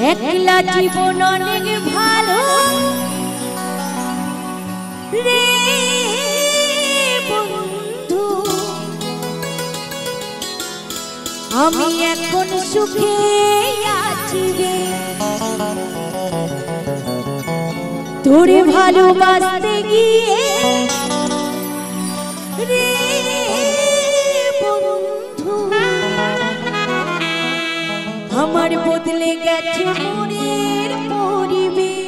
একলা জীবন অনেক ভালো রে বন্ধু, আমি এখন সুখে আছি রে। তোরে ভালোবাসতে গিয়ে রে বন্ধু, আমার বদলে গেছে মনের পরিবেশ।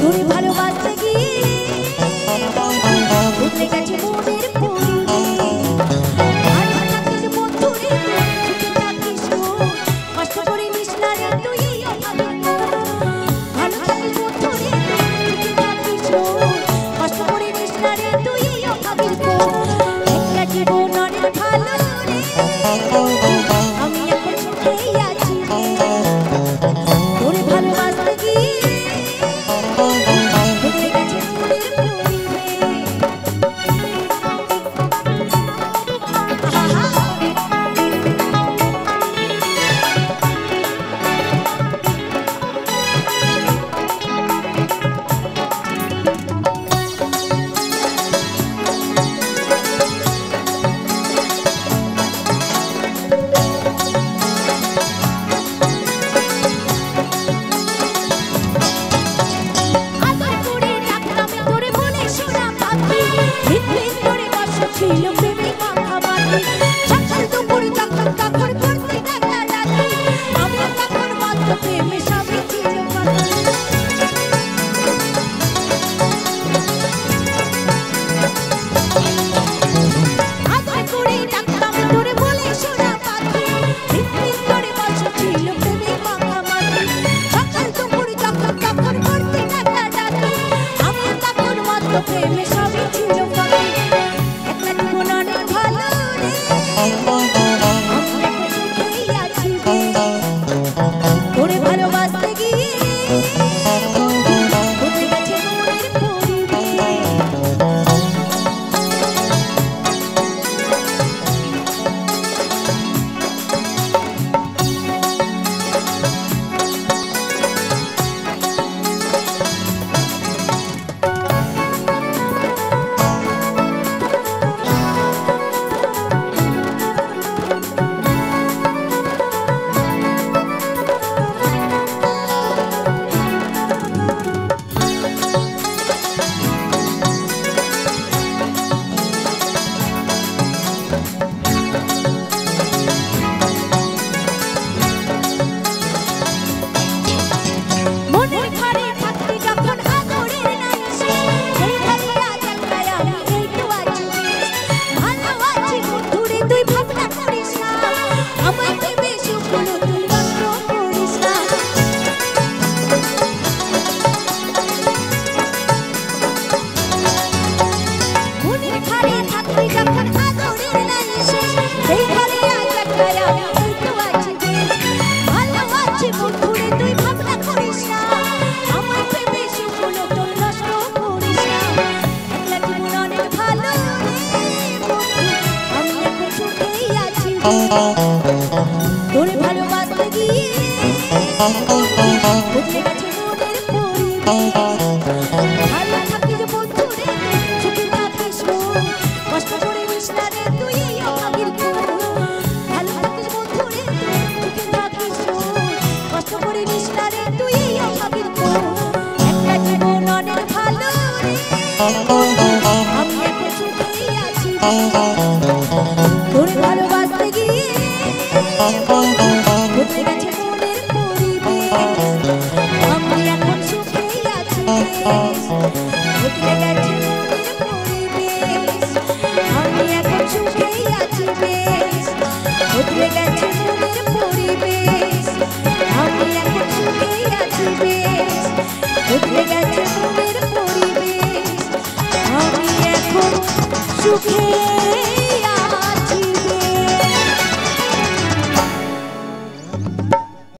তোরে ভালোবাসতে গিয়ে বদলে গেছে মনের পরিবেশ। ভালো থাকিস বন্ধু রে, সুখে থাকিস কষ্ট করে মিশনা রে তুই আমাদের কোন। ভালো থাকিস বন্ধু রে, সুখে থাকিস কষ্ট করে মিশনা রে তুই আমাদের কোন। একটা জীবন অনেক ভালো রে, আমি এখন সুখেই আছি তোরে ভালো পরিবেশ, বদলে গেছে মনের পরিবেশ, আমি এখন সুখেই আছি বেশ, বদলে গেছে মনের পরিবেশ, আমি এখন সুখেই আছি বেশ, বদলে গেছে মনের পরিবেশ, আমি এখন সুখে